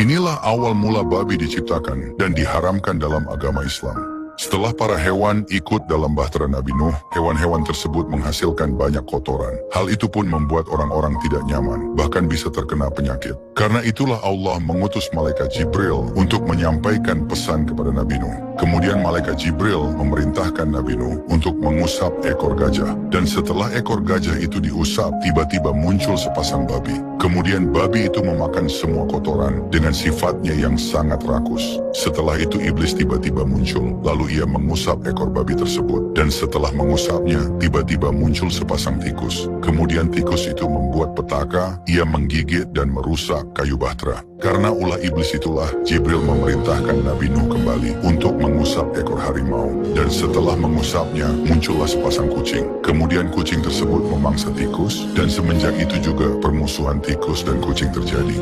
Inilah awal mula babi diciptakan dan diharamkan dalam agama Islam. Setelah para hewan ikut dalam bahtera Nabi Nuh, hewan-hewan tersebut menghasilkan banyak kotoran. Hal itu pun membuat orang-orang tidak nyaman, bahkan bisa terkena penyakit. Karena itulah Allah mengutus malaikat Jibril untuk menyampaikan pesan kepada Nabi Nuh. Kemudian malaikat Jibril memerintahkan Nabi Nuh untuk mengusap ekor gajah. Dan setelah ekor gajah itu diusap, tiba-tiba muncul sepasang babi. Kemudian babi itu memakan semua kotoran dengan sifatnya yang sangat rakus. Setelah itu iblis tiba-tiba muncul, lalu ia mengusap ekor babi tersebut. Dan setelah mengusapnya, tiba-tiba muncul sepasang tikus. Kemudian tikus itu membuat petaka, ia menggigit dan merusak kayu bahtera. Karena ulah iblis itulah Jibril memerintahkan Nabi Nuh kembali untuk mengusap ekor harimau. Dan setelah mengusapnya, muncullah sepasang kucing. Kemudian kucing tersebut memangsa tikus, dan semenjak itu juga permusuhan tikus dan kucing terjadi.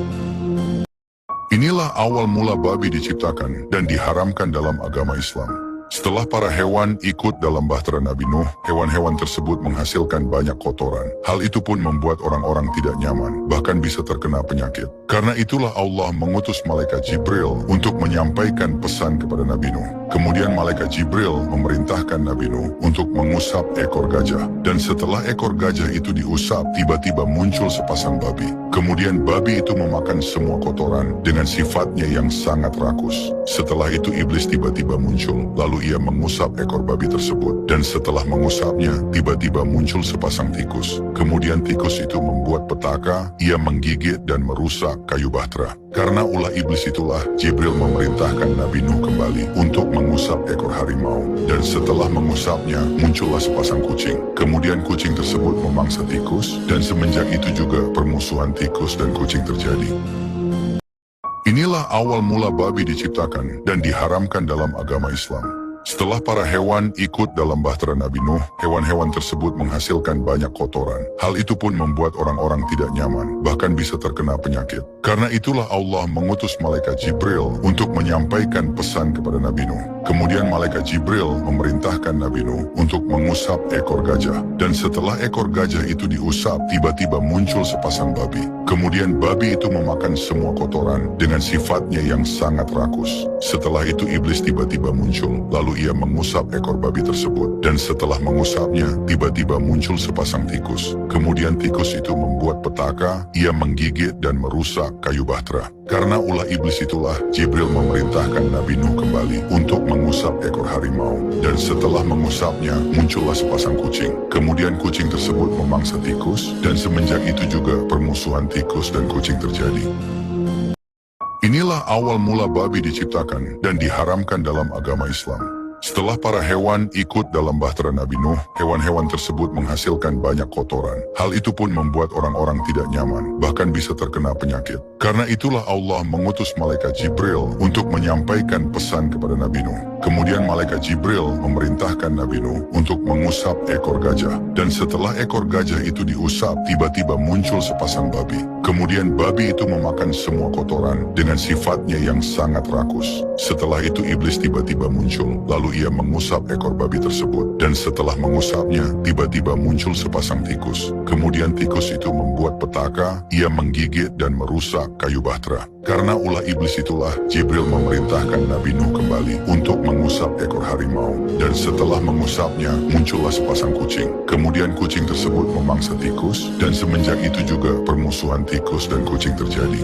Inilah awal mula babi diciptakan dan diharamkan dalam agama Islam. Setelah para hewan ikut dalam bahtera Nabi Nuh, hewan-hewan tersebut menghasilkan banyak kotoran. Hal itu pun membuat orang-orang tidak nyaman, bahkan bisa terkena penyakit. Karena itulah Allah mengutus malaikat Jibril untuk menyampaikan pesan kepada Nabi Nuh. Kemudian malaikat Jibril memerintahkan Nabi Nuh untuk mengusap ekor gajah. Dan setelah ekor gajah itu diusap, tiba-tiba muncul sepasang babi. Kemudian babi itu memakan semua kotoran dengan sifatnya yang sangat rakus. Setelah itu iblis tiba-tiba muncul, lalu ia mengusap ekor babi tersebut. Dan setelah mengusapnya, tiba-tiba muncul sepasang tikus. Kemudian tikus itu membuat petaka, ia menggigit dan merusak kayu bahtera. Karena ulah iblis itulah Jibril memerintahkan Nabi Nuh kembali untuk mengusap ekor harimau. Dan setelah mengusapnya, muncullah sepasang kucing. Kemudian kucing tersebut memangsa tikus, dan semenjak itu juga permusuhan tikus dan kucing terjadi. Inilah awal mula babi diciptakan dan diharamkan dalam agama Islam. Setelah para hewan ikut dalam bahtera Nabi Nuh, hewan-hewan tersebut menghasilkan banyak kotoran. Hal itu pun membuat orang-orang tidak nyaman, bahkan bisa terkena penyakit. Karena itulah Allah mengutus malaikat Jibril untuk menyampaikan pesan kepada Nabi Nuh. Kemudian malaikat Jibril memerintahkan Nabi Nuh untuk mengusap ekor gajah. Dan setelah ekor gajah itu diusap, tiba-tiba muncul sepasang babi. Kemudian babi itu memakan semua kotoran dengan sifatnya yang sangat rakus. Setelah itu iblis tiba-tiba muncul, lalu ia mengusap ekor babi tersebut. Dan setelah mengusapnya, tiba-tiba muncul sepasang tikus. Kemudian tikus itu membuat petaka, ia menggigit dan merusak kayu bahtera. Karena ulah iblis itulah Jibril memerintahkan Nabi Nuh kembali untuk mengusap ekor harimau. Dan setelah mengusapnya, muncullah sepasang kucing. Kemudian kucing tersebut memangsa tikus, dan semenjak itu juga permusuhan tikus dan kucing terjadi. Inilah awal mula babi diciptakan dan diharamkan dalam agama Islam. Setelah para hewan ikut dalam bahtera Nabi Nuh, hewan-hewan tersebut menghasilkan banyak kotoran. Hal itu pun membuat orang-orang tidak nyaman, bahkan bisa terkena penyakit. Karena itulah Allah mengutus malaikat Jibril untuk menyampaikan pesan kepada Nabi Nuh. Kemudian malaikat Jibril memerintahkan Nabi Nuh untuk mengusap ekor gajah. Dan setelah ekor gajah itu diusap, tiba-tiba muncul sepasang babi. Kemudian babi itu memakan semua kotoran dengan sifatnya yang sangat rakus. Setelah itu iblis tiba-tiba muncul, lalu ia mengusap ekor babi tersebut. Dan setelah mengusapnya, tiba-tiba muncul sepasang tikus. Kemudian tikus itu membuat petaka, ia menggigit dan merusak kayu bahtera. Karena ulah iblis itulah Jibril memerintahkan Nabi Nuh kembali untuk mengusap ekor harimau. Dan setelah mengusapnya, muncullah sepasang kucing. Kemudian kucing tersebut memangsa tikus, dan semenjak itu juga permusuhan tikus dan kucing terjadi.